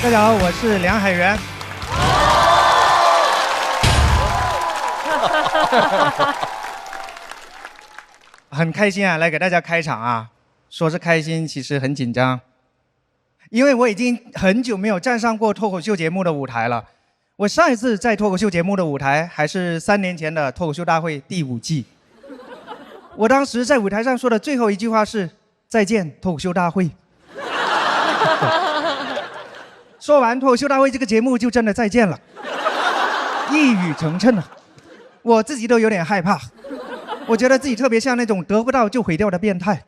大家好，我是梁海源。很开心啊，来给大家开场啊。说是开心，其实很紧张，因为我已经很久没有站上过脱口秀节目的舞台了。我上一次在脱口秀节目的舞台还是3年前的脱口秀大会第5季。我当时在舞台上说的最后一句话是“再见，脱口秀大会”。说完脱口秀大会这个节目就真的再见了，一语成谶啊！我自己都有点害怕，我觉得自己特别像那种得不到就毁掉的变态。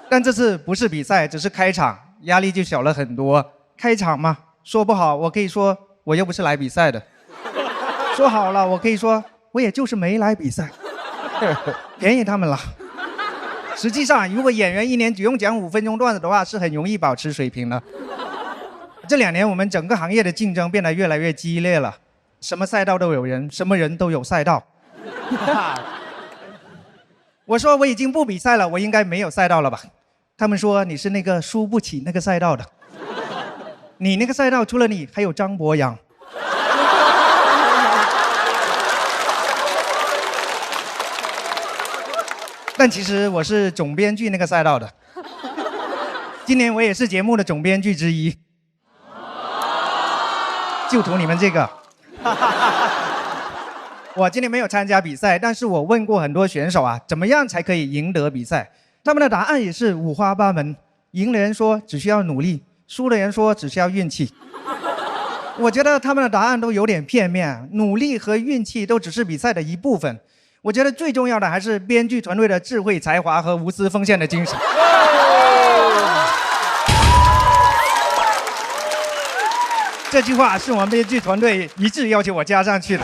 但这次不是比赛，只是开场，压力就小了很多。开场嘛，说不好我可以说我又不是来比赛的，说好了我可以说我也就是没来比赛，便宜他们了。实际上，如果演员1年只用讲5分钟段子的话，是很容易保持水平的。这2年我们整个行业的竞争变得越来越激烈了，什么赛道都有人，什么人都有赛道。我说我已经不比赛了，我应该没有赛道了吧？他们说你是那个输不起那个赛道的，你那个赛道除了你还有张博洋。但其实我是总编剧那个赛道的，今年我也是节目的总编剧之一，就图你们这个。我今天没有参加比赛，但是我问过很多选手啊，怎么样才可以赢得比赛？他们的答案也是五花八门。赢的人说只需要努力，输的人说只需要运气。我觉得他们的答案都有点片面，努力和运气都只是比赛的一部分。我觉得最重要的还是编剧团队的智慧、才华和无私奉献的精神。这句话是我们编剧团队一致要求我加上去的。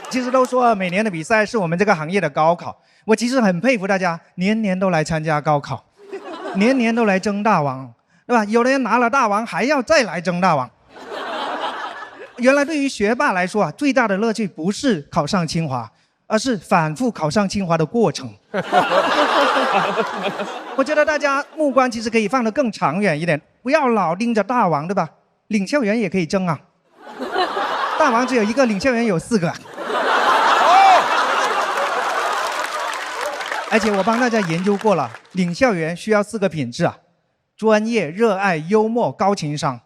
其实都说每年的比赛是我们这个行业的高考，我其实很佩服大家，年年都来参加高考，年年都来争大王，对吧？有的人拿了大王还要再来争大王。原来对于学霸来说啊，最大的乐趣不是考上清华，而是反复考上清华的过程。我觉得大家目光其实可以放得更长远一点，不要老盯着大王，对吧？领校园也可以争啊，大王只有1个，领校园有4个。而且我帮大家研究过了，领校园需要4个品质啊：专业、热爱、幽默、高情商。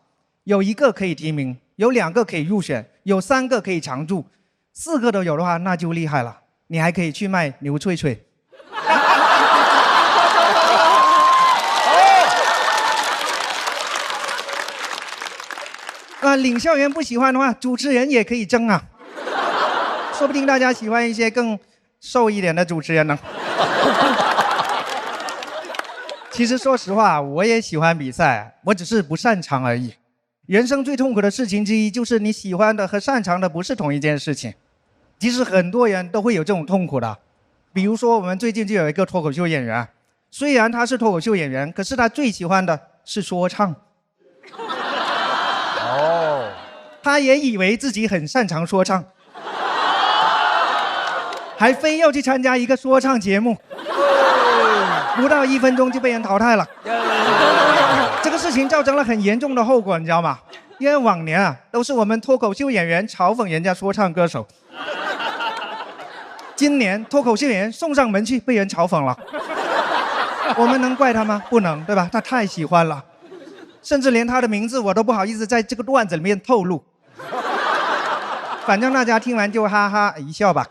有1个可以提名，有2个可以入选，有3个可以常驻，4个都有的话那就厉害了，你还可以去卖牛脆脆。领校园不喜欢的话，主持人也可以争啊，说不定大家喜欢一些更瘦一点的主持人呢。其实说实话，我也喜欢比赛，我只是不擅长而已。人生最痛苦的事情之一，就是你喜欢的和擅长的不是同一件事情。其实很多人都会有这种痛苦的。比如说我们最近就有一个脱口秀演员，虽然他是脱口秀演员，可是他最喜欢的是说唱。他也以为自己很擅长说唱，还非要去参加一个说唱节目，不到1分钟就被人淘汰了。这个事情造成了很严重的后果，你知道吗？因为往年啊都是我们脱口秀演员嘲讽人家说唱歌手，今年脱口秀演员送上门去被人嘲讽了。我们能怪他吗？不能，对吧？他太喜欢了，甚至连他的名字我都不好意思在这个段子里面透露。反正大家听完就哈哈一笑吧。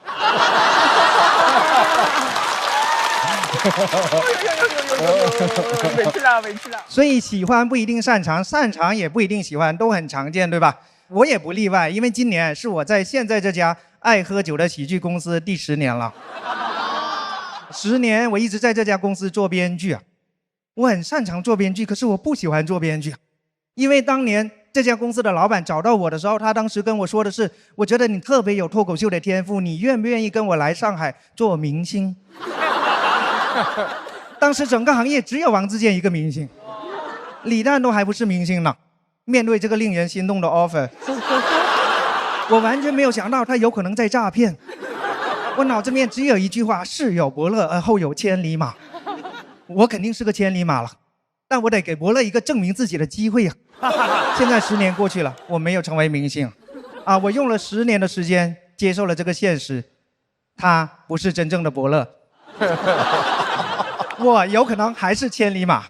委屈了，委屈了。所以喜欢不一定擅长，擅长也不一定喜欢，都很常见，对吧？我也不例外，因为今年是我在现在这家爱喝酒的喜剧公司第10年了。10年我一直在这家公司做编剧啊，我很擅长做编剧，可是我不喜欢做编剧，因为当年这家公司的老板找到我的时候，他当时跟我说的是，我觉得你特别有脱口秀的天赋，你愿不愿意跟我来上海做明星？当时整个行业只有王自健一个明星，李诞都还不是明星呢。面对这个令人心动的 offer， 我完全没有想到他有可能在诈骗。我脑子里面只有一句话：事有伯乐而后有千里马。我肯定是个千里马了。但我得给伯乐一个证明自己的机会呀。现在10年过去了，我没有成为明星，我用了10年的时间接受了这个现实，他不是真正的伯乐，我有可能还是千里马，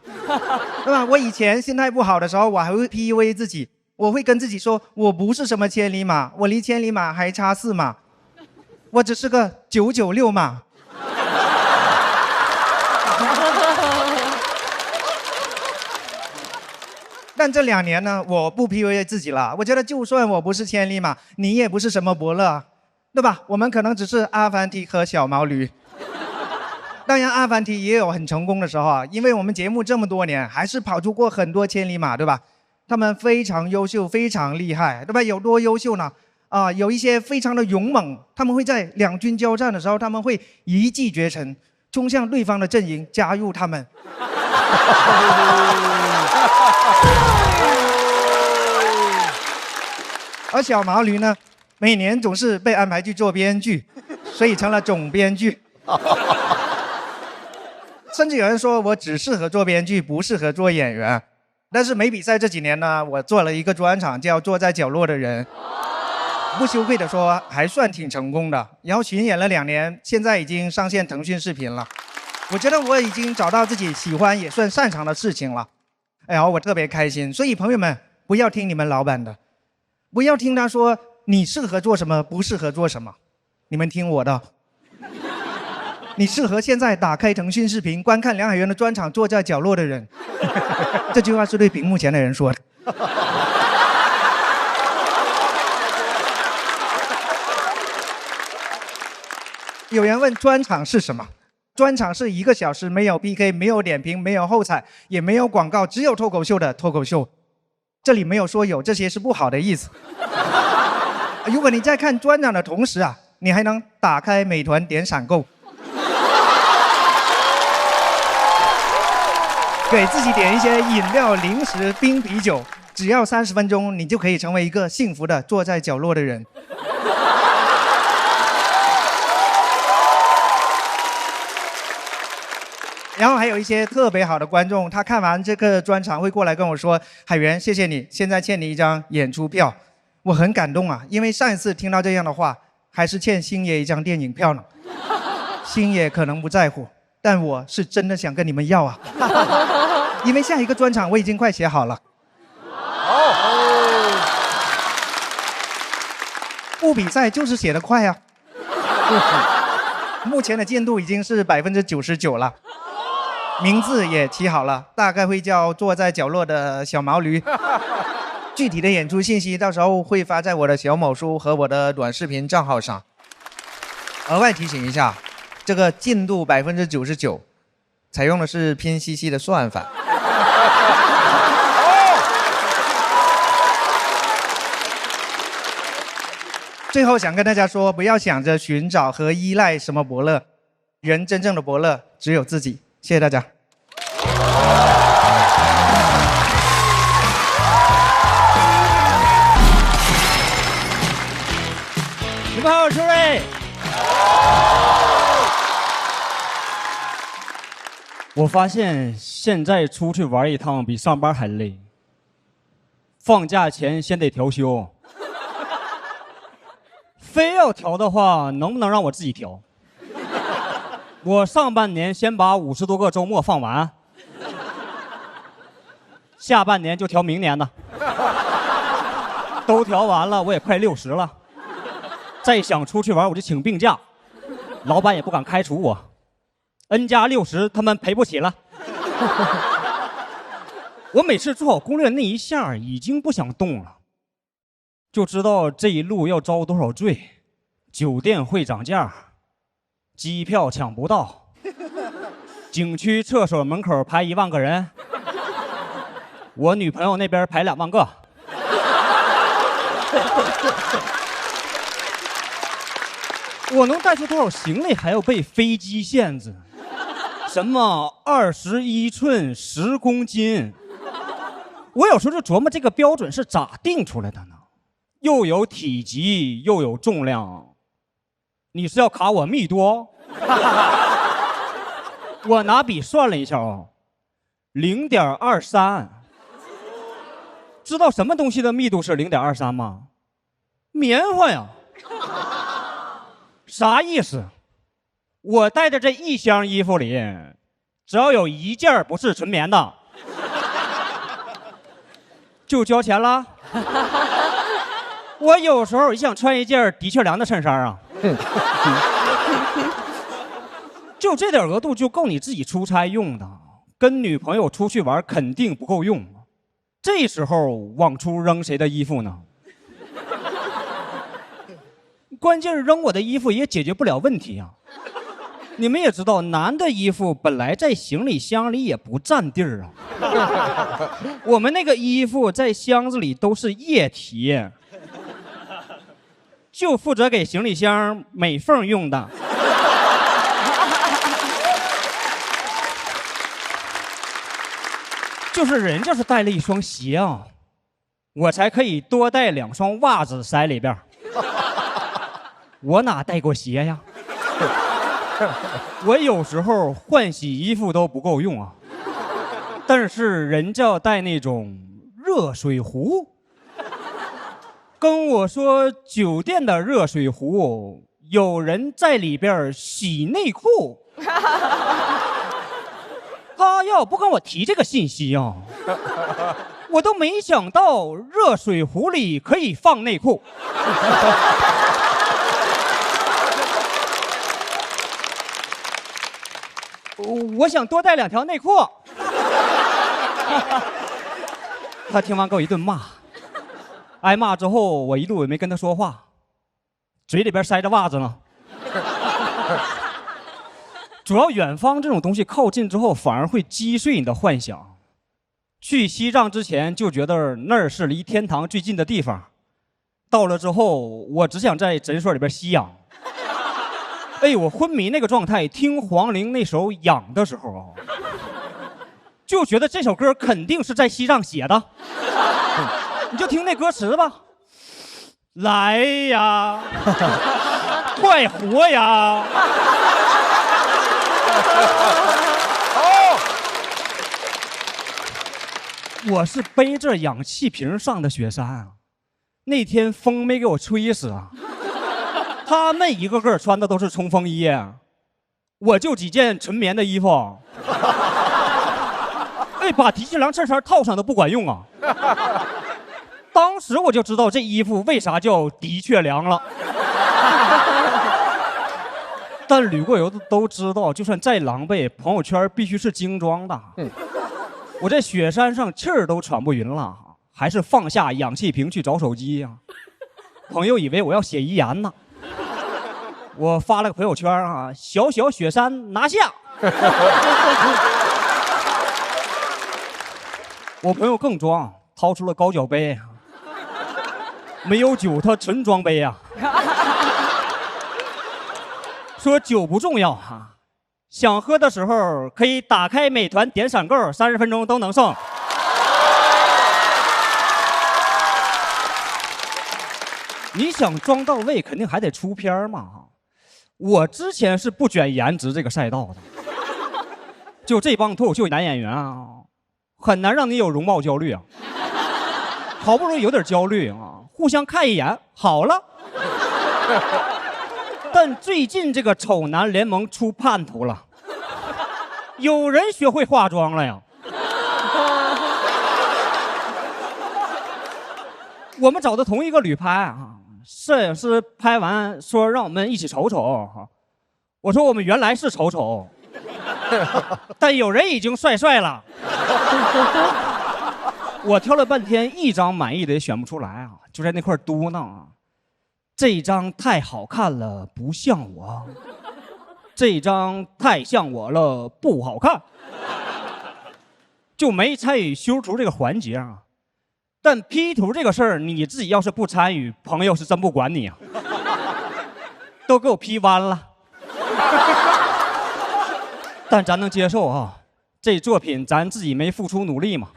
对吧？我以前心态不好的时候，我还会 PUA 自己，我会跟自己说，我不是什么千里马，我离千里马还差4码，我只是个996码。但这2年呢，我不 PUA 自己了。我觉得，就算我不是千里马，你也不是什么伯乐，对吧？我们可能只是阿凡提和小毛驴。当然，阿凡提也有很成功的时候啊，因为我们节目这么多年，还是跑出过很多千里马，对吧？他们非常优秀，非常厉害，对吧？有多优秀呢？有一些非常的勇猛，他们会在两军交战的时候，他们会一骑绝尘，冲向对方的阵营，加入他们。而小毛驴呢，每年总是被安排去做编剧，所以成了总编剧。甚至有人说我只适合做编剧，不适合做演员。但是没比赛这几年呢，我做了一个专场，叫《坐在角落的人》，不羞愧的说，还算挺成功的。然后巡演了2年，现在已经上线腾讯视频了。我觉得我已经找到自己喜欢也算擅长的事情了。哎呀，我特别开心。所以朋友们，不要听你们老板的，不要听他说你适合做什么，不适合做什么，你们听我的。你适合现在打开腾讯视频，观看梁海源的专场《坐在角落的人》。这句话是对屏幕前的人说的。有人问专场是什么？专场是1个小时，没有 PK， 没有点评，没有后采，也没有广告，只有脱口秀的脱口秀。这里没有说有这些是不好的意思。如果你在看专场的同时你还能打开美团点闪购，给自己点一些饮料、零食、冰啤酒，只要30分钟，你就可以成为一个幸福的坐在角落的人。然后还有一些特别好的观众，他看完这个专场会过来跟我说：“海源，谢谢你，现在欠你一张演出票。”我很感动因为上一次听到这样的话，还是欠星爷一张电影票呢。星爷可能不在乎，但我是真的想跟你们要因为下一个专场我已经快写好了。不比赛就是写得快目前的进度已经是99%了。名字也起好了，大概会叫坐在角落的小毛驴。具体的演出信息到时候会发在我的小某书和我的短视频账号上。额外提醒一下，这个进度99%，采用的是拼夕夕的算法。最后想跟大家说，不要想着寻找和依赖什么伯乐，人真正的伯乐只有自己。谢谢大家。你们好，我是瑞。我发现现在出去玩一趟比上班还累。放假前先得调休，非要调的话，能不能让我自己调？我上半年先把50多个周末放完，下半年就调明年的。都调完了，我也快60了。再想出去玩，我就请病假，老板也不敢开除我。N+60，他们赔不起了。我每次做好攻略那一下，已经不想动了，就知道这一路要遭多少罪，酒店会涨价。机票抢不到，景区厕所门口排1万个人，我女朋友那边排2万个。我能带出多少行李还要被飞机限制？什么21寸10公斤？我有时候就琢磨这个标准是咋定出来的呢？又有体积又有重量。你是要卡我密度？我拿笔算了一下0.23。知道什么东西的密度是0.23吗？棉花呀。啥意思？我带的这一箱衣服里，只要有1件不是纯棉的，就交钱了。我有时候也想穿一件的确良的衬衫啊。就这点额度就够你自己出差用的，跟女朋友出去玩肯定不够用。这时候往出扔谁的衣服呢？关键是扔我的衣服也解决不了问题啊。你们也知道，男的衣服本来在行李箱里也不占地儿啊。我们那个衣服在箱子里都是液体，就负责给行李箱美缝用的。就是人家是带了一双鞋啊，我才可以多带2双袜子塞里边。我哪带过鞋呀？我有时候换洗衣服都不够用啊。但是人家要带那种热水壶，跟我说酒店的热水壶有人在里边洗内裤。他要不跟我提这个信息啊，我都没想到热水壶里可以放内裤。我想多带2条内裤。他听完给我一顿骂，挨骂之后我一路也没跟他说话，嘴里边塞着袜子呢。主要远方这种东西靠近之后反而会击碎你的幻想。去西藏之前就觉得那儿是离天堂最近的地方，到了之后我只想在诊所里边吸氧。哎，我昏迷那个状态，听黄龄那首《痒》的时候，就觉得这首歌肯定是在西藏写的。你就听那歌词吧，来呀，快活呀！我是背着氧气瓶上的雪山啊，那天风没给我吹死啊。他们一个个穿的都是冲锋衣，我就几件纯棉的衣服。哎，把的确良衬衫套上都不管用啊。当时我就知道这衣服为啥叫的确良了。但旅过游的都知道，就算再狼狈，朋友圈必须是精装的。我在雪山上气儿都喘不匀了，还是放下氧气瓶去找手机呀。朋友以为我要写遗言呢，我发了个朋友圈啊，小小雪山拿下。我朋友更装，掏出了高脚杯，没有酒，他纯装杯啊。说酒不重要哈，想喝的时候可以打开美团点闪购，30分钟都能送。你想装到位，肯定还得出片嘛。我之前是不卷颜值这个赛道的，就这帮脱口秀男演员啊，很难让你有容貌焦虑啊。好不容易有点焦虑啊，互相看一眼，好了。但最近这个丑男联盟出叛徒了，有人学会化妆了呀。我们找的同一个旅拍啊，摄影师拍完说让我们一起瞅瞅，我说我们原来是瞅瞅，但有人已经帅了。我挑了半天，一张满意的也选不出来啊，就在那块嘟囔啊。这张太好看了，不像我；这张太像我了，不好看。就没参与修图这个环节啊。但 P 图这个事儿，你自己要是不参与，朋友是真不管你啊。都给我 P 弯了。但咱能接受啊，这作品咱自己没付出努力嘛。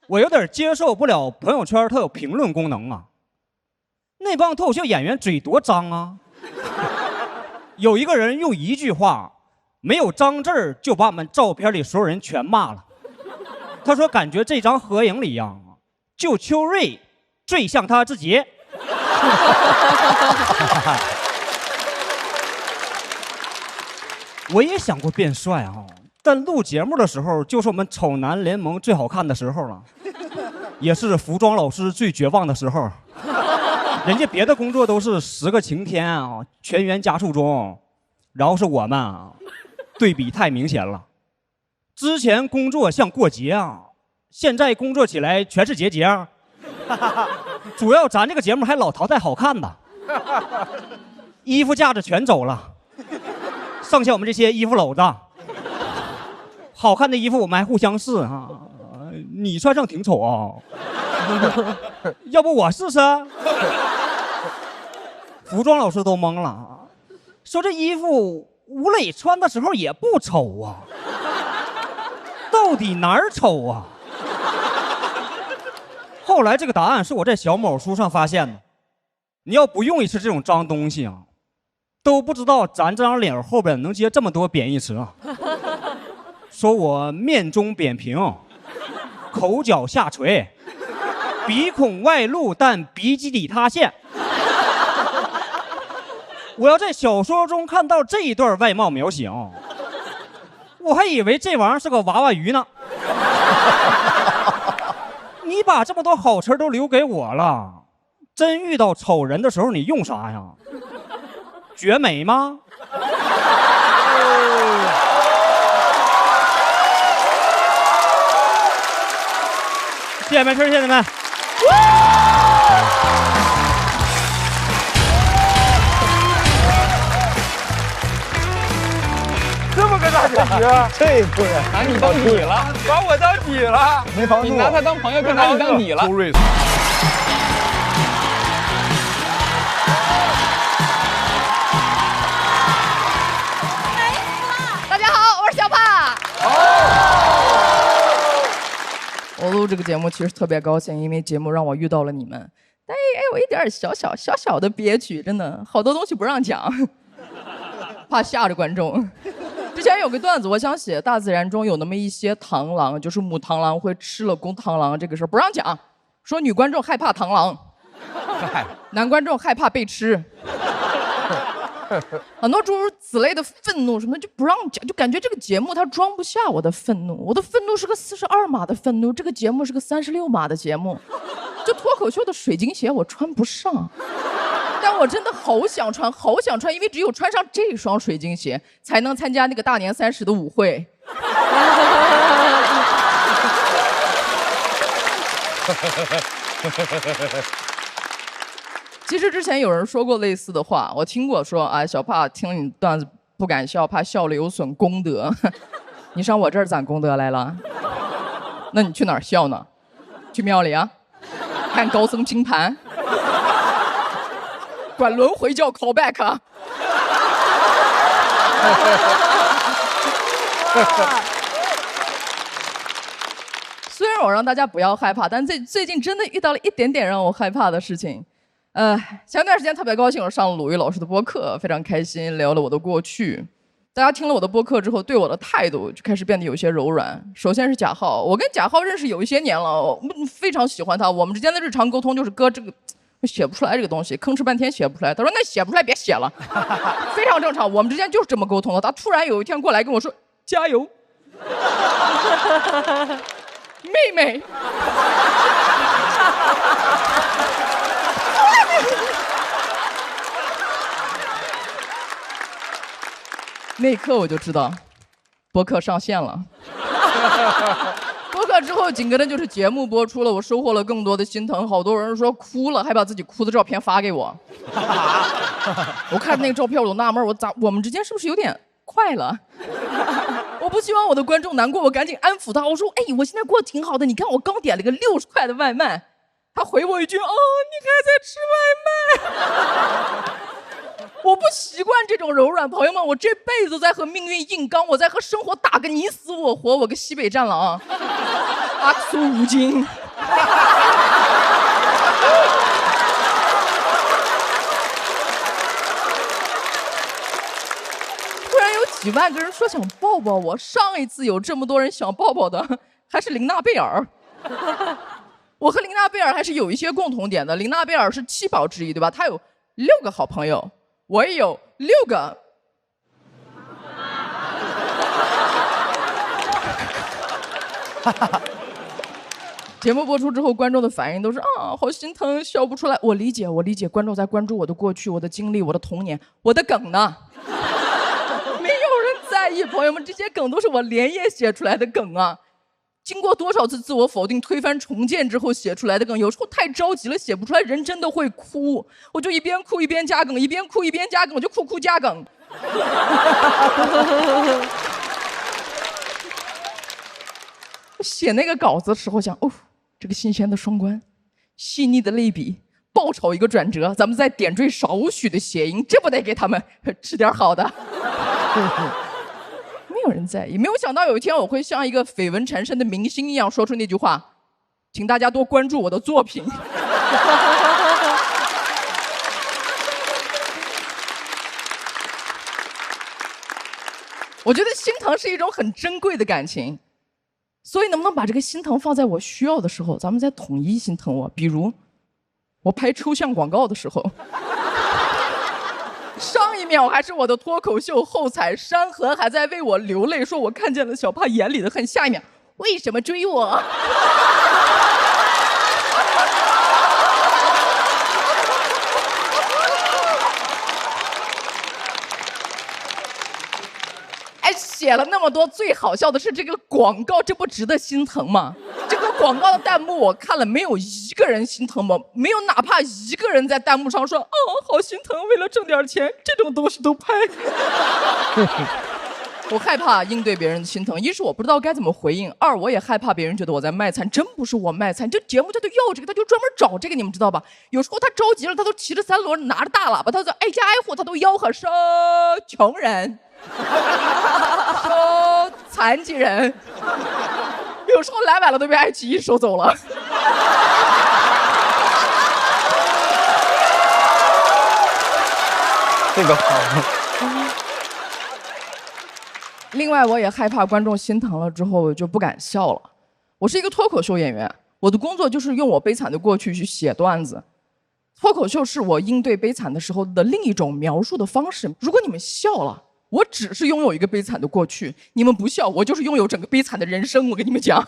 我有点接受不了朋友圈它有评论功能啊。那帮脱口秀演员嘴多脏啊！有一个人用一句话，没有脏字儿就把我们照片里所有人全骂了。他说感觉这张合影里呀，就秋瑞最像他自己。我也想过变帅啊，但录节目的时候就是我们丑男联盟最好看的时候了，也是服装老师最绝望的时候。人家别的工作都是10个晴天啊，全员加速中，然后是我们啊，对比太明显了。之前工作像过节啊，现在工作起来全是节节。主要咱这个节目还老淘汰好看的，衣服架子全走了，剩下我们这些衣服篓子。好看的衣服我们还互相试啊，你穿上挺丑啊，要不我试试？服装老师都懵了，说这衣服吴磊穿的时候也不丑啊，到底哪儿丑啊？后来这个答案是我在小某书上发现的，你要不用一次这种脏东西啊，都不知道咱这张脸后边能接这么多贬义词啊。说我面中扁平，口角下垂，鼻孔外露但鼻基底塌陷。我要在小说中看到这一段外貌描写，我还以为这玩意儿是个娃娃鱼呢。你把这么多好词都留给我了，真遇到丑人的时候你用啥呀？绝美吗？谢谢你们，谢谢你们。这么个大结局，这不是拿你当底了，把我当底了，没防住，你拿他当朋友，更拿你当底了。周瑞，大家好，我是小帕。我录这个节目其实特别高兴，因为节目让我遇到了你们，但也有一点小的憋屈，真的好多东西不让讲，怕吓着观众。之前有个段子，我想写大自然中有那么一些螳螂，就是母螳螂会吃了公螳螂这个事儿不让讲，说女观众害怕螳螂，男观众害怕被吃。很多诸如此类的愤怒什么的就不让讲，就感觉这个节目它装不下我的愤怒，我的愤怒是个42码的愤怒，这个节目是个36码的节目，这脱口秀的水晶鞋我穿不上，但我真的好想穿，因为只有穿上这双水晶鞋才能参加那个大年30的舞会。其实之前有人说过类似的话，我听过说啊，小帕听你段子不敢笑，怕笑了有损功德。你上我这儿攒功德来了？那你去哪儿笑呢？去庙里啊？看高僧拼盘？管轮回叫 callback 啊？虽然我让大家不要害怕，但最近真的遇到了一点点让我害怕的事情。前段时间特别高兴，我上了鲁豫老师的播客，非常开心，聊了我的过去。大家听了我的播客之后，对我的态度就开始变得有些柔软。首先是贾浩，我跟贾浩认识有一些年了，我非常喜欢他。我们之间的日常沟通就是哥这个写不出来这个东西，吭哧半天写不出来。他说那写不出来别写了，非常正常。我们之间就是这么沟通的。他突然有一天过来跟我说加油，妹妹。那一刻我就知道，播客上线了。播客之后，紧跟着就是节目播出了，我收获了更多的心疼。好多人说哭了，还把自己哭的照片发给我。我看那个照片，我都纳闷，我们之间是不是有点快了？我不希望我的观众难过，我赶紧安抚他。我说，哎，我现在过得挺好的，你看我刚点了个60块的外卖。他回我一句，哦，你还在吃外卖。我不习惯这种柔软，朋友们，我这辈子在和命运硬刚，我在和生活打个你死我活，我个西北战狼，阿苏无尽。突然有几万个人说想抱抱我，上一次有这么多人想抱抱的，还是琳娜贝尔。我和琳娜贝尔还是有一些共同点的。琳娜贝尔是7宝之一，对吧？她有6个好朋友，我也有6个。节目播出之后，观众的反应都是啊，好心疼，笑不出来。我理解，观众在关注我的过去、我的经历、我的童年、我的梗呢。没有人在意，朋友们，这些梗都是我连夜写出来的梗啊。经过多少次自我否定、推翻、重建之后写出来的梗，有时候太着急了，写不出来，人真的会哭。我就一边哭一边加梗，一边哭一边加梗，我就哭加梗。写那个稿子的时候想，哦，这个新鲜的双关，细腻的类比，爆炒一个转折，咱们再点缀少许的谐音，这不得给他们吃点好的？没有人在意，没有想到有一天我会像一个绯闻缠身的明星一样说出那句话，请大家多关注我的作品。我觉得心疼是一种很珍贵的感情。所以能不能把这个心疼放在我需要的时候，咱们再统一心疼我？比如，我拍抽象广告的时候，上一秒还是我的脱口秀后采，山河还在为我流泪，说我看见了小帕眼里的恨。下一秒，为什么追我？写了那么多，最好笑的是这个广告，这不值得心疼吗？这个广告的弹幕我看了，没有一个人心疼吗？没有哪怕一个人在弹幕上说，哦，好心疼，为了挣点钱，这种东西都拍。我害怕应对别人的心疼，一是我不知道该怎么回应，二我也害怕别人觉得我在卖惨，真不是我卖惨，这节目他都要这个，他就专门找这个，你们知道吧？有时候他着急了，他都骑着3轮，拿着大喇叭，他就挨家挨户，他都吆喝说穷人。说残疾人，有时候来晚了都被爱奇艺收走了。这个好。另外，我也害怕观众心疼了之后就不敢笑了。我是一个脱口秀演员，我的工作就是用我悲惨的过去去写段子。脱口秀是我应对悲惨的时候的另一种描述的方式。如果你们笑了，我只是拥有一个悲惨的过去，你们不笑，我就是拥有整个悲惨的人生。我跟你们讲，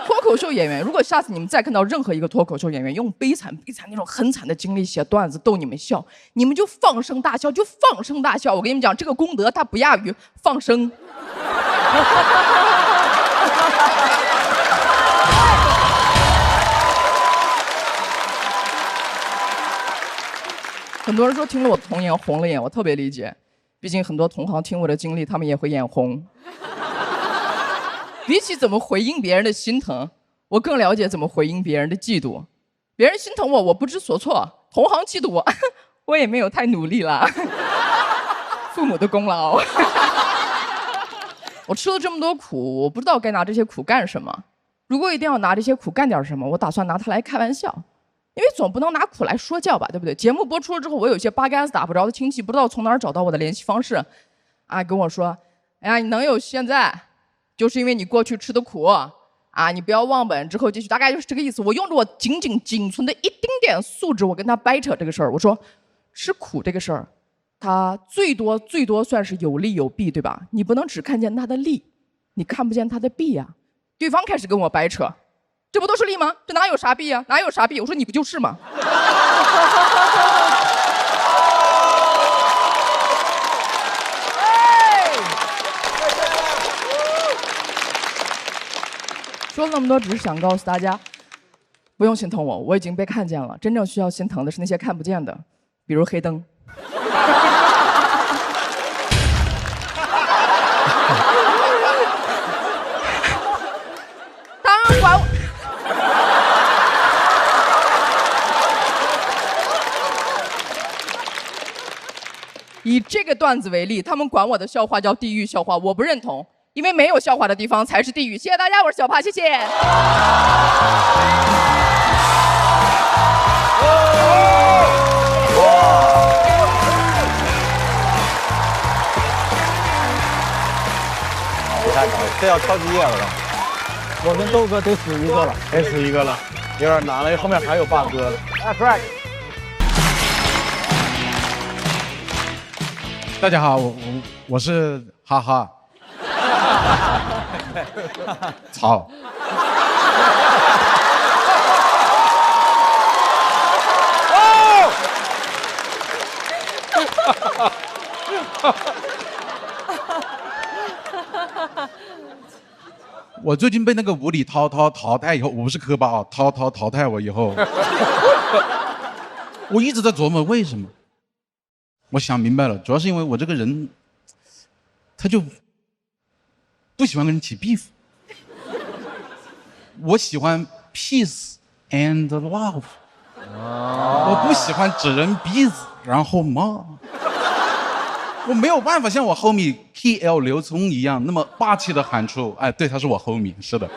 脱口秀演员，如果下次你们再看到任何一个脱口秀演员用悲惨那种很惨的经历写段子逗你们笑，你们就放声大笑，就放声大笑。我跟你们讲，这个功德它不亚于放生。很多人说听了我的童年红了眼，我特别理解。毕竟很多同行听我的经历，他们也会眼红。比起怎么回应别人的心疼，我更了解怎么回应别人的嫉妒。别人心疼我，我不知所措；同行嫉妒我，我也没有太努力了。父母的功劳。我吃了这么多苦，我不知道该拿这些苦干什么。如果一定要拿这些苦干点什么，我打算拿它来开玩笑。因为总不能拿苦来说教吧，对不对？节目播出了之后，我有些八竿子打不着的亲戚，不知道从哪儿找到我的联系方式，啊，跟我说，哎呀，你能有现在，就是因为你过去吃的苦啊，你不要忘本，之后继续，大概就是这个意思。我用着我仅存的一丁点素质，我跟他掰扯这个事儿。我说，吃苦这个事儿，它最多算是有利有弊，对吧？你不能只看见它的利，你看不见它的弊呀。对方开始跟我掰扯。这不都是利吗？这哪有啥弊啊？哪有啥弊？我说你不就是吗？说了那么多，只是想告诉大家，不用心疼我，我已经被看见了。真正需要心疼的是那些看不见的，比如黑灯。当然管我。以这个段子为例，他们管我的笑话叫地狱笑话，我不认同，因为没有笑话的地方才是地狱。谢谢大家，我是小帕，谢谢。太搞，这要超级业了。我跟豆哥得死一个了，得死一个了，有点难了，因为后面还有霸哥了。哎 ，Frank，大家好，我是哈哈。操！我最近被那个无理淘汰以后，我不是磕巴啊，淘汰我以后，我一直在琢磨为什么。我想明白了，主要是因为我这个人，他就不喜欢跟人起 beef。我喜欢 peace and love，我不喜欢指人鼻子然后骂。我没有办法像我 homie KL 刘聪一样那么霸气的喊出，哎，对，他是我 homie， 是的。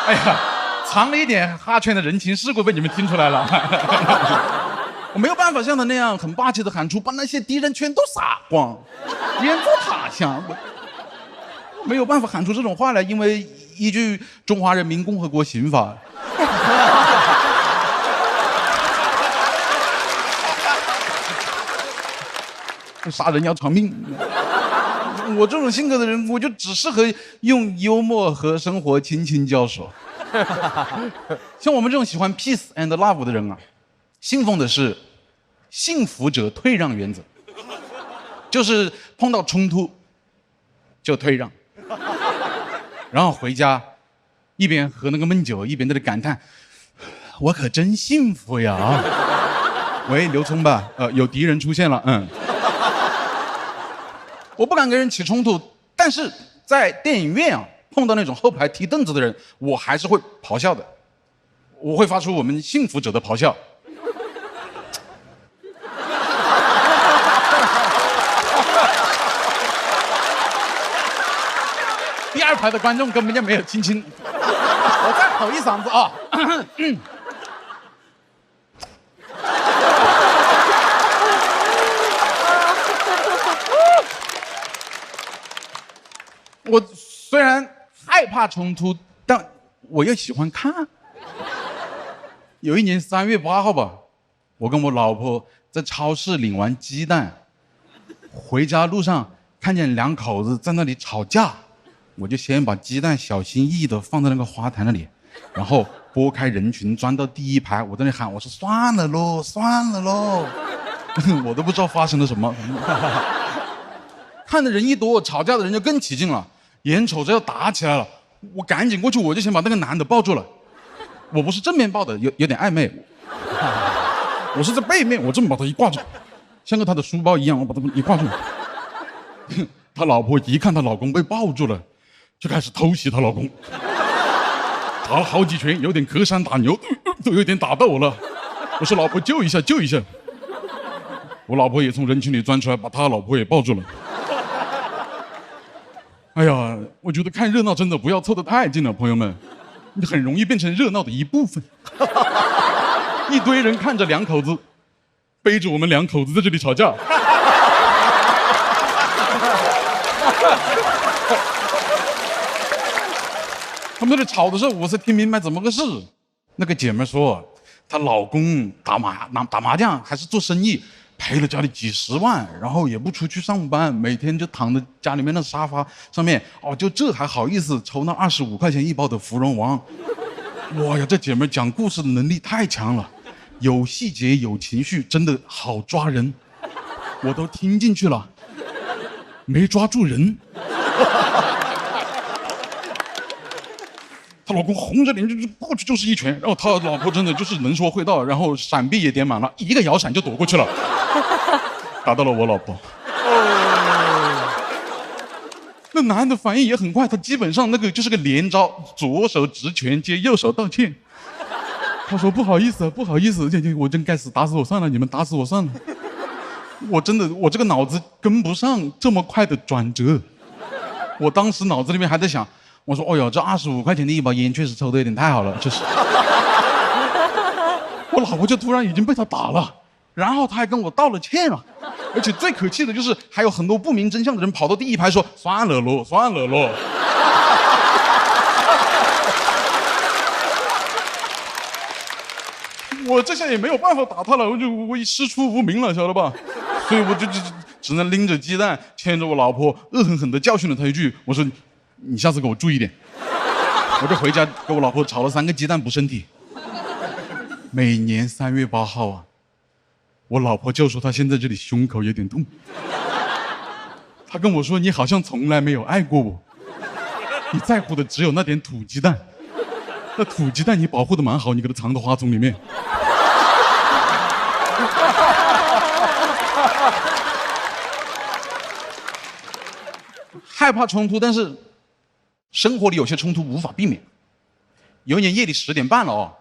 哎呀，藏了一点哈圈的人情世故被你们听出来了。我没有办法像他那样很霸气的喊出，把那些敌人全都杀光，颠覆他乡。我没有办法喊出这种话来，因为依据《中华人民共和国刑法》。杀人要偿命。我这种性格的人，我就只适合用幽默和生活轻轻交手。像我们这种喜欢 peace and love 的人啊，信奉的是幸福者退让原则，就是碰到冲突就退让，然后回家一边喝那个闷酒，一边在那感叹：“我可真幸福呀！”喂，刘聪吧，有敌人出现了，我不敢跟人起冲突，但是在电影院啊，碰到那种后排踢凳子的人，我还是会咆哮的，我会发出我们幸福者的咆哮。第二排的观众根本就没有亲亲，我再吼一嗓子啊！我虽然害怕冲突，但我又喜欢看。有一年3月8号吧，我跟我老婆在超市领完鸡蛋，回家路上看见两口子在那里吵架，我就先把鸡蛋小心翼翼地放在那个花坛那里，然后拨开人群钻到第一排，我在那喊，我说算了喽，算了喽，我都不知道发生了什么。看的人一多，吵架的人就更起劲了。眼瞅着要打起来了，我赶紧过去，我就先把那个男的抱住了。我不是正面抱的，有点暧昧，我是在背面，我这么把他一挂住，像个他的书包一样，我把他一挂住。他老婆一看她老公被抱住了，就开始偷袭她老公，打了好几拳，有点隔山打牛，都有点打到我了。我说老婆救一下，救一下。我老婆也从人群里钻出来，把他老婆也抱住了。哎呀，我觉得看热闹真的不要凑得太近了，朋友们，你很容易变成热闹的一部分。一堆人看着两口子背着我们两口子在这里吵架。他们在这吵的时候，我才听明白怎么个事。那个姐妹说，她老公打麻将还是做生意，赔了家里几十万，然后也不出去上班，每天就躺在家里面的沙发上面，就这还好意思抽那25块钱一包的芙蓉王。哇呀，这姐妹讲故事的能力太强了，有细节有情绪，真的好抓人，我都听进去了，没抓住人。她老公红着脸就过去就是一拳，然后他老婆真的就是能说会道，然后闪避也点满了，一个摇闪就躲过去了，打到了我老婆。那男的反应也很快，他基本上那个就是个连招，左手直拳接右手道歉。他说不好意思，不好意思，我真该死，打死我算了，你们打死我算了。我真的，我这个脑子跟不上这么快的转折。我当时脑子里面还在想，我说哦哟，这25块钱的一包烟确实抽的有点太好了，就是。我老婆就突然已经被他打了，然后他还跟我道了歉了，而且最可气的就是还有很多不明真相的人跑到第一排说算了喽，算了喽。这下也没有办法打他了，我师出无名了，晓得吧？所以我就只能拎着鸡蛋，牵着我老婆，恶狠狠地教训了他一句，我说你下次给我注意点。我就回家给我老婆炒了3个鸡蛋补身体。每年3月8号啊，我老婆就说她现在这里胸口有点痛。她跟我说你好像从来没有爱过我，你在乎的只有那点土鸡蛋。那土鸡蛋你保护的蛮好，你给它藏到花丛里面。害怕冲突，但是生活里有些冲突无法避免。有一年夜里10点半了哦，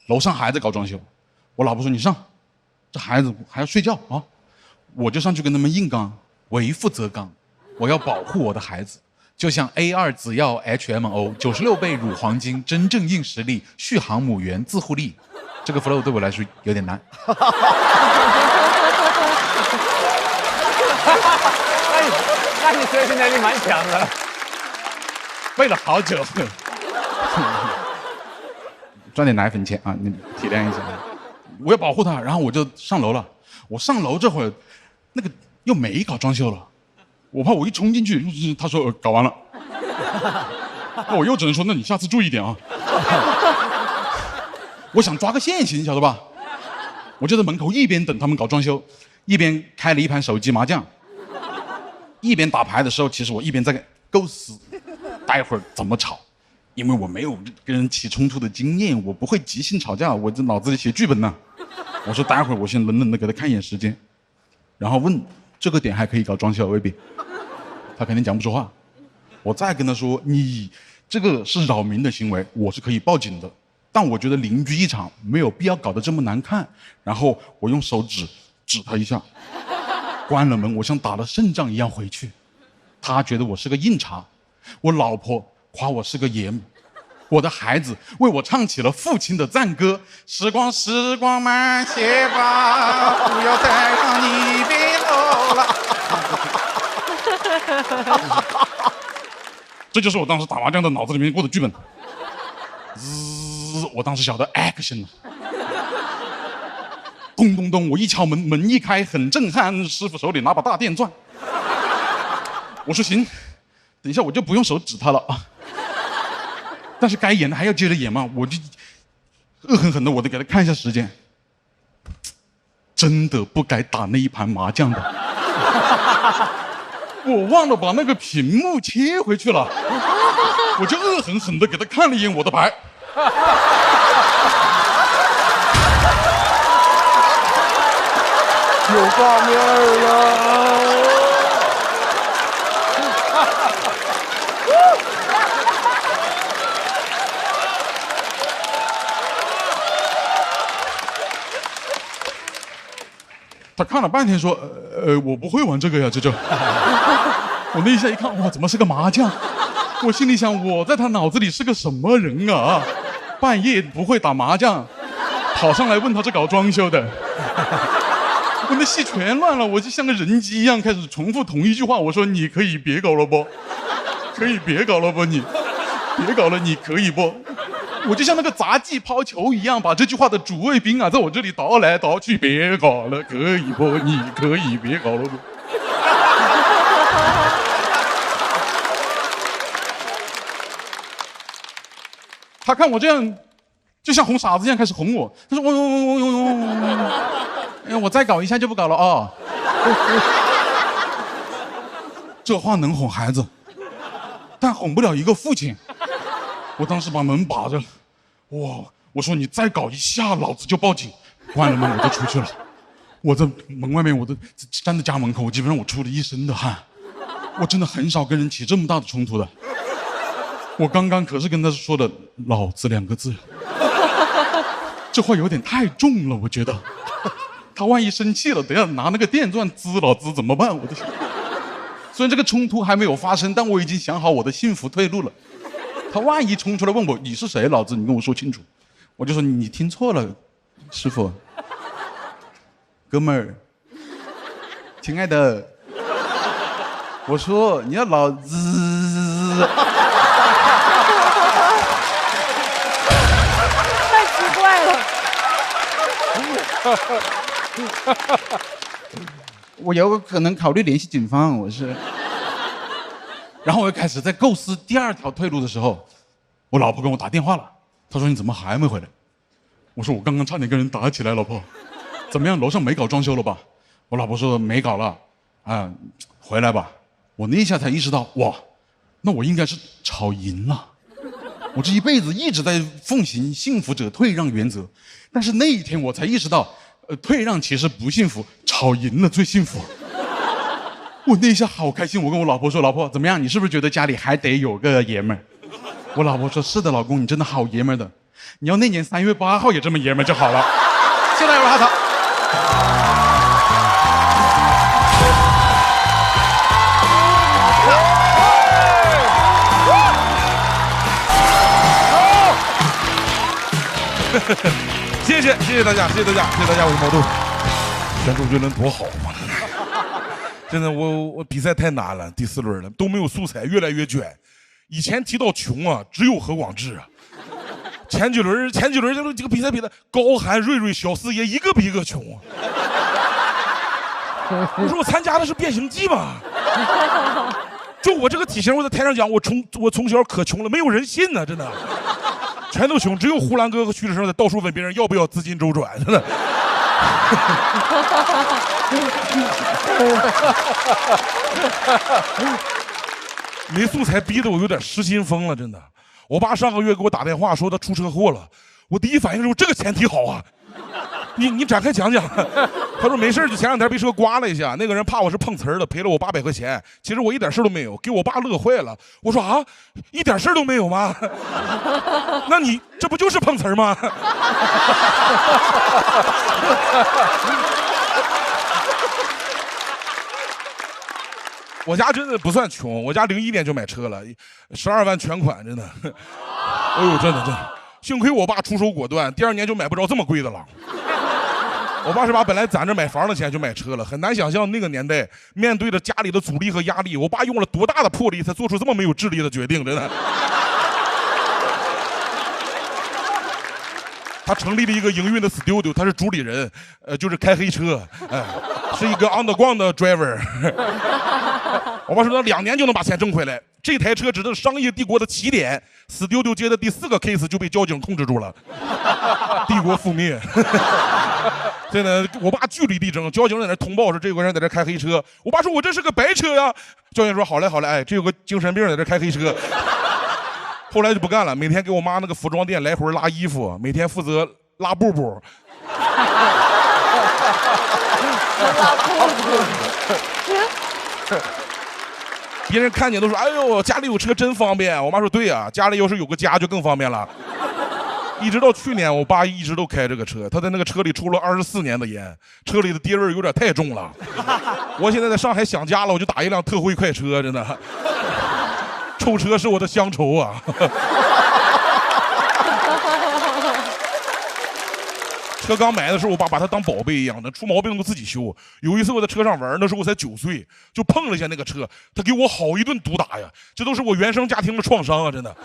楼上还在搞装修，我老婆说你上，这孩子还要睡觉啊，我就上去跟他们硬刚，为父则刚，我要保护我的孩子。就像 A2 紫药 HMO 96倍乳黄金，真正硬实力，续航母源，自护力。这个 flow 对我来说有点难。那你学习能力蛮强的。背了好久。赚点奶粉钱啊，你体谅一下。我要保护他，然后我就上楼了。我上楼这会儿，那个又没搞装修了。我怕我一冲进去，他说搞完了，那我又只能说，那你下次注意点啊。我想抓个现行，晓得吧？我就在门口一边等他们搞装修，一边开了一盘手机麻将，一边打牌的时候，其实我一边在构思，待会儿怎么吵，因为我没有跟人起冲突的经验，我不会即兴吵架，我这脑子里写剧本呢。我说待会儿我先冷冷的给他看一眼时间，然后问这个点还可以搞装修未必。他肯定讲不出话，我再跟他说你这个是扰民的行为，我是可以报警的，但我觉得邻居一场没有必要搞得这么难看。然后我用手指他一下，关了门，我像打了胜仗一样回去。他觉得我是个硬茬，我老婆夸我是个爷们，我的孩子为我唱起了父亲的赞歌：时光时光慢些吧，不要再让你别走了。这就是我当时打麻将的脑子里面过的剧本。我当时晓得 action 了。咚咚咚，我一敲门，门一开，很震撼。师傅手里拿把大电钻。我说行，等一下我就不用手指他了啊。但是该演的还要接着演嘛，我就恶狠狠的，我得给他看一下时间。真的不该打那一盘麻将的。我忘了把那个屏幕切回去了，我就恶狠狠地给他看了一眼我的牌。有画面了。他看了半天说，我不会玩这个呀，这就。我那一下一看，哇，怎么是个麻将？我心里想，我在他脑子里是个什么人啊？半夜不会打麻将，跑上来问他是搞装修的。我那戏全乱了，我就像个人机一样开始重复同一句话。我说：“你可以别搞了不？可以别搞了不？你别搞了，你可以不？”我就像那个杂技抛球一样，把这句话的主谓宾啊，在我这里倒来倒去。别搞了，可以不？你可以别搞了不？他看我这样，就像哄傻子一样开始哄我。他说：“我再搞一下就不搞了啊。”这话能哄孩子，但哄不了一个父亲。我当时把门把着，哇！我说你再搞一下，老子就报警。关了门我就出去了。我在门外面，我都站在家门口，我基本上我出了一身的汗。我真的很少跟人起这么大的冲突的。我刚刚可是跟他说的“老子”2个字，这话有点太重了，我觉得。他万一生气了，等下拿那个电钻滋老子怎么办？我的天！虽然这个冲突还没有发生，但我已经想好我的幸福退路了。他万一冲出来问我你是谁，老子你跟我说清楚，我就说你听错了，师傅，哥们儿，亲爱的，我说你要老子。太奇怪了。我有可能考虑联系警方，我是。然后我又开始在构思第二条退路的时候，我老婆跟我打电话了，她说你怎么还没回来？我说我刚刚差点跟人打起来，老婆，怎么样？楼上没搞装修了吧？我老婆说没搞了，啊，回来吧。我那一下才意识到，哇，那我应该是吵赢了。我这一辈子一直在奉行幸福者退让原则，但是那一天我才意识到，退让其实不幸福，吵赢了最幸福。我那一下好开心，我跟我老婆说：“老婆，怎么样？你是不是觉得家里还得有个爷们儿？”我老婆说：“是的，老公，你真的好爷们儿的。你要那年3月8号也这么爷们儿就好了。”现在有哈塔。谢谢大家，谢谢大家，我是毛豆。选周杰伦多好嘛！真的，我比赛太难了，第4轮了，都没有素材，越来越卷。以前提到穷啊，只有何广智啊。前几轮这个比赛比的高寒、瑞瑞、小四爷一个比一个穷啊。我说我参加的是变形记吗？就我这个体型，我在台上讲，我从小可穷了，没有人信呢，真的。全都穷，只有呼兰哥和徐志胜在到处问别人要不要资金周转，真的。没素材逼得我有点失心疯了，真的。我爸上个月给我打电话说他出车祸了，我第一反应是这个前提好啊。你展开讲讲。他说没事，就前2天被车刮了一下，那个人怕我是碰瓷儿的，赔了我800块钱。其实我一点事都没有，给我爸乐坏了。我说啊，一点事都没有吗？那你这不就是碰瓷儿吗？我家真的不算穷，我家01年就买车了，12万全款，真的。哎呦，真的，幸亏我爸出手果断，第2年就买不着这么贵的了。我爸是把本来攒着买房的钱就买车了，很难想象那个年代面对着家里的阻力和压力，我爸用了多大的魄力才做出这么没有智力的决定，真的。他成立了一个营运的 studio， 他是主理人，就是开黑车，是一个 underground 的 driver。我爸说他2年就能把钱挣回来，这台车只是商业帝国的起点 ，studio 接的第4个 case 就被交警控制住了，帝国覆灭。真的，我爸据理力争，交警在那通报说这有个人在这开黑车，我爸说我这是个白车呀，交警说好嘞，哎，这有个精神病在这开黑车。后来就不干了，每天给我妈那个服装店来回拉衣服，每天负责拉布布。别人看见都说：“哎呦，家里有车真方便。”我妈说：“对呀，家里要是有个家就更方便了。”一直到去年，我爸一直都开这个车，他在那个车里抽了24年的烟，车里的爹味有点太重了。我现在在上海想家了，我就打一辆特惠快车，真的。臭车是我的乡愁啊。车刚买的时候，我爸把它当宝贝一样的，出毛病都自己修。有一次我在车上玩，那时候我才9岁，就碰了一下那个车，他给我好一顿毒打呀！这都是我原生家庭的创伤啊，真的。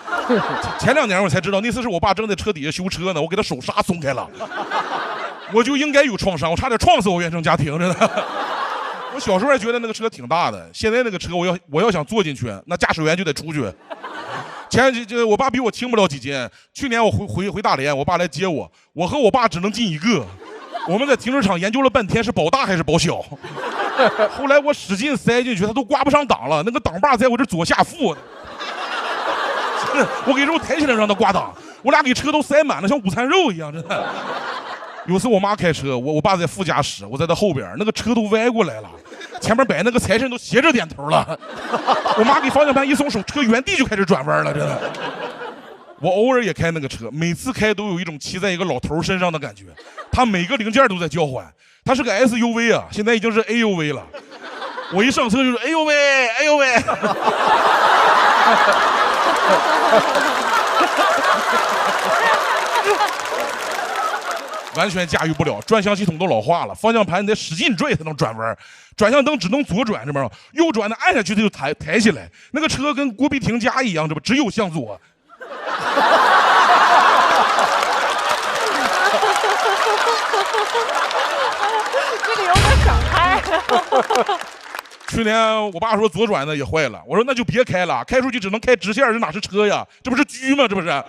前2年我才知道，那次是我爸正在车底下修车呢，我给他手刹松开了，我就应该有创伤，我差点撞死我原生家庭，真的。我小时候还觉得那个车挺大的，现在那个车我要想坐进去，那驾驶员就得出去。我爸比我轻不了几斤。去年我回大连，我爸来接我，我和我爸只能进一个。我们在停车场研究了半天是保大还是保小。后来我使劲塞进去，他都挂不上档了，那个档把在我这左下腹。我给肉抬起来让他挂档，我俩给车都塞满了，像午餐肉一样，真的。有次我妈开车，我爸在副驾驶，我在他后边，那个车都歪过来了，前面摆那个财神都斜着点头了。我妈给方向盘一松手，车原地就开始转弯了，真的。我偶尔也开那个车，每次开都有一种骑在一个老头身上的感觉，他每个零件都在交换。他是个 SUV 啊，现在已经是 AUV 了。我一上车就是哎呦喂，哎呦喂。完全驾驭不了，转向系统都老化了，方向盘你得使劲拽才能转弯，转向灯只能左转，这边右转的按下去它就抬起来，那个车跟郭碧婷家一样，这不只有向左。去年我爸说左转的也坏了，我说那就别开了，开出去只能开直线，这哪是车呀？这不是狙吗？这不是。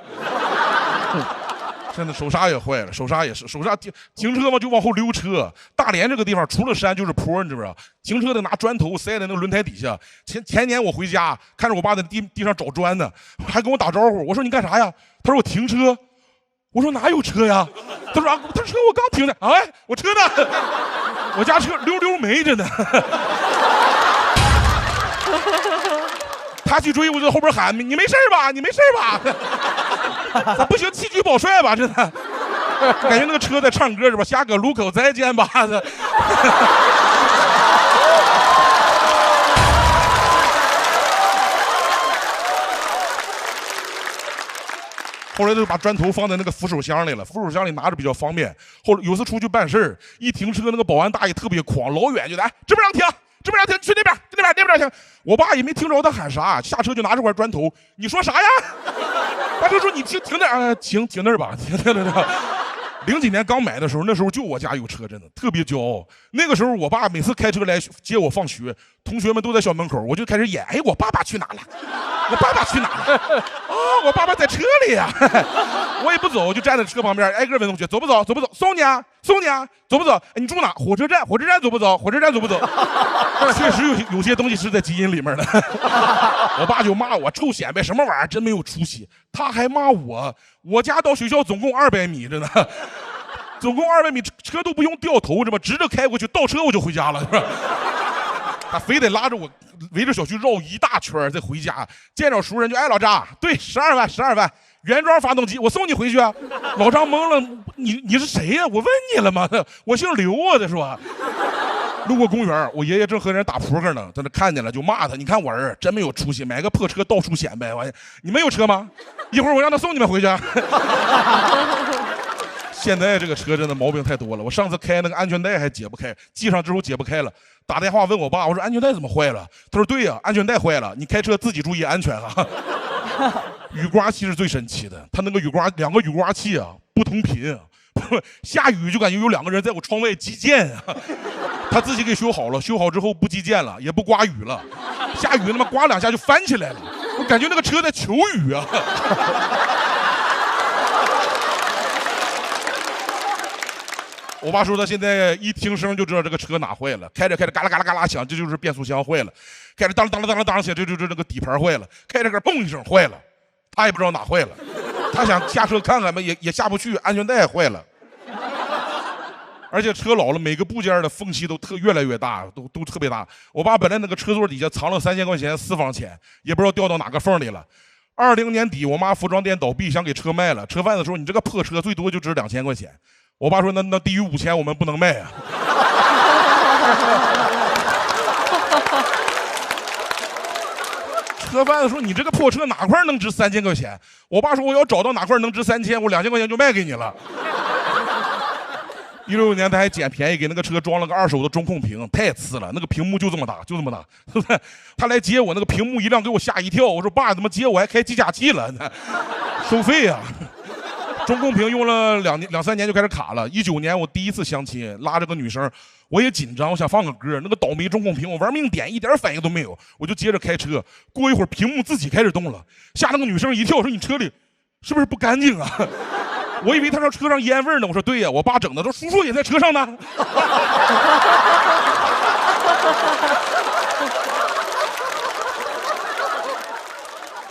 真的手刹也坏了，手刹也是，手刹停车嘛就往后溜车。大连这个地方除了山就是坡，你知不知道？停车得拿砖头塞在那个轮胎底下。前年我回家看着我爸在地上找砖呢，还跟我打招呼。我说你干啥呀？他说我停车。我说哪有车呀？他说啊，他车我刚停的。哎，我车呢？我家车溜没着呢。他去追，我就在后边喊：“你没事吧？你没事吧？”不行，器具保帅吧？真的，感觉那个车在唱歌是吧？下个路口再见吧。后来就把砖头放在那个扶手箱里了，扶手箱里拿着比较方便。后来有次出去办事儿，一停车，那个保安大爷特别狂，老远就来，这不让停。这边停，去那边，那边停。我爸也没听着他喊啥，下车就拿着块砖头。你说啥呀？他就说你停那儿，停那儿吧，停那儿。零几年刚买的时候，那时候就我家有车，真的特别骄傲。那个时候我爸每次开车来接我放学，同学们都在校门口，我就开始演，哎，我爸爸去哪了？我爸爸去哪了？啊，我爸爸在车里呀。我也不走，就站在车旁边，挨个问同学走不走，送你啊，走不走？哎，你住哪？火车站走不走？火车站走不走？确实有些东西是在基因里面的。我爸就骂我臭显摆，什么玩意儿，真没有出息。他还骂我家到学校总共200米，真的，总共200米，车都不用掉头，是吧？直着开过去，倒车我就回家了，是吧？他非得拉着我围着小区绕一大圈再回家。见着熟人就，哎，老张，对，12万，原装发动机，我送你回去啊。老张懵了，你是谁呀？我问你了吗？我姓刘啊，他说。路过公园，我爷爷正和人打扑克呢，在那看见了就骂他，你看我儿真没有出息，买个破车到处显摆。你们有车吗？一会儿我让他送你们回去。现在这个车真的毛病太多了，我上次开那个安全带还解不开，系上之后解不开了，打电话问我爸，我说安全带怎么坏了？他说对呀，安全带坏了，你开车自己注意安全啊。雨刮器是最神奇的，他那个两个雨刮器啊不同频，下雨就感觉有2个人在我窗外击剑啊。他自己给修好了，修好之后不击剑了，也不刮雨了，下雨他妈刮2下就翻起来了，我感觉那个车在求雨啊。我爸说他现在一听声就知道这个车哪坏了，开着嘎啦嘎啦嘎啦响，这就是变速箱坏了；开着当响，这就是那个底盘坏了；开着嘣一声坏了，他也不知道哪坏了，他想下车看看吧，也下不去，安全带坏了。而且车老了，每个部件的缝隙都越来越大，都特别大。我爸本来那个车座底下藏了3000块钱私房钱，也不知道掉到哪个缝里了。20年底，我妈服装店倒闭，想给车卖了。车贩子说：“你这个破车最多就值2000块钱。”我爸说：“那低于5000我们不能卖啊。”车贩子说：“你这个破车哪块能值3000块钱？”我爸说：“我要找到哪块能值3000，我2000块钱就卖给你了。”16年他还捡便宜，给那个车装了个2手的中控屏，太次了，那个屏幕就这么大，他来接我，那个屏幕一亮，给我吓一跳。我说：“爸，怎么接我还开计价器了？收费啊！”中控屏用了2、3年就开始卡了。19年我第一次相亲，拉着个女生，我也紧张，我想放个歌，那个倒霉中控屏我玩命点，一点反应都没有，我就接着开车。过一会儿屏幕自己开始动了，吓那个女生一跳，说：“你车里是不是不干净啊？”我以为他说车上烟味呢，我说对呀，我爸整的，说叔叔也在车上呢。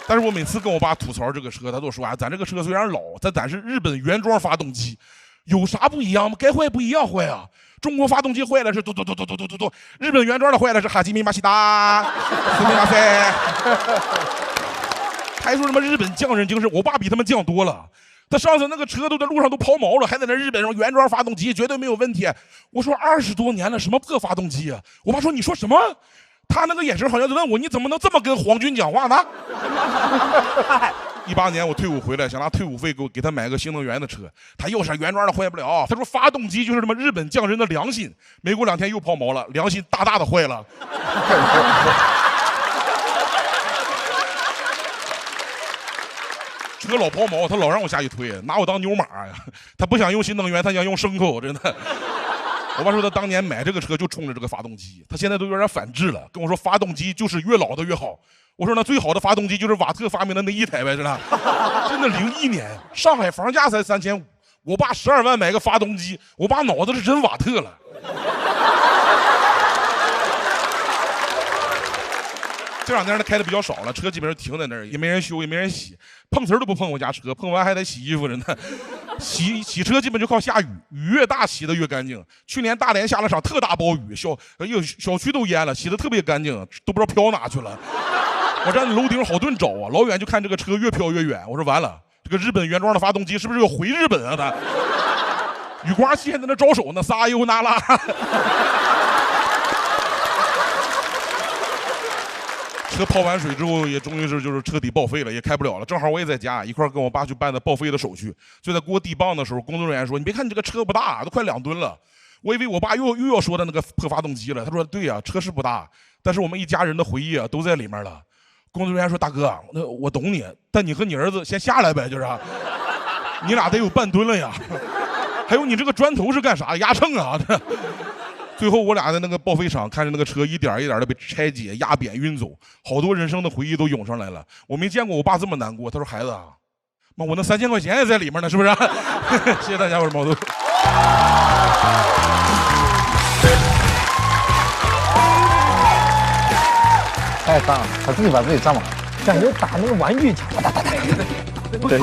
但是我每次跟我爸吐槽这个车，他都说啊，咱这个车虽然老，咱是日本原装发动机，有啥不一样吗？该坏不一样坏啊。中国发动机坏了是嘟，日本原装的坏了是哈基米马西达，斯密马塞。还说什么日本匠人精神，我爸比他们匠多了。他上次那个车都在路上都抛锚了，还在那日本什么原装发动机绝对没有问题。我说20多年了，什么破发动机啊？我爸说你说什么？他那个眼神好像在问我，你怎么能这么跟皇军讲话呢？18年我退伍回来，想拿退伍费给他买个新能源的车，他又是原装的坏不了。他说发动机就是什么日本匠人的良心，没过2天又抛锚了，良心大大的坏了。车老抛锚，他老让我下去推，拿我当牛马呀。他不想用新能源，他想用牲口，真的。我爸说他当年买这个车就冲着这个发动机，他现在都有点反制了，跟我说发动机就是越老的越好。我说那最好的发动机就是瓦特发明的那一台呗，是吧？真的01年，上海房价才3500，我爸12万买个发动机，我爸脑子是真瓦特了。这两天他开的比较少了，车基本上停在那儿，也没人修，也没人洗，碰瓷儿都不碰我家车，碰完还得洗衣服着呢。洗车基本就靠下雨，雨越大洗的越干净。去年大连下了场特大暴雨，小区都淹了，洗的特别干净，都不知道飘哪去了。我站在楼顶好顿找啊，老远就看这个车越飘越远。我说完了，这个日本原装的发动机是不是要回日本啊？他雨刮器还在那招手呢，撒尤那拉。车泡完水之后，也终于就是彻底报废了，也开不了了。正好我也在家，一块跟我爸去办的报废的手续。就在给我递棒的时候，工作人员说：“你别看你这个车不大，都快2吨了。”我以为我爸又要说的那个破发动机了。他说：“对呀，车是不大，但是我们一家人的回忆啊都在里面了。”工作人员说：“大哥，那我懂你，但你和你儿子先下来呗，就是，你俩得有半吨了呀。还有你这个砖头是干啥？压秤啊？”最后我俩在那个报废厂看着那个车一点一点的被拆解、压扁、运走，好多人生的回忆都涌上来了。我没见过我爸这么难过。他说：“孩子啊，妈，我那3000块钱也在里面呢，是不是？”谢谢大家，我是毛豆。太脏了，他自己把自己占满了，感觉打那个玩具枪，哒哒哒哒哒。对。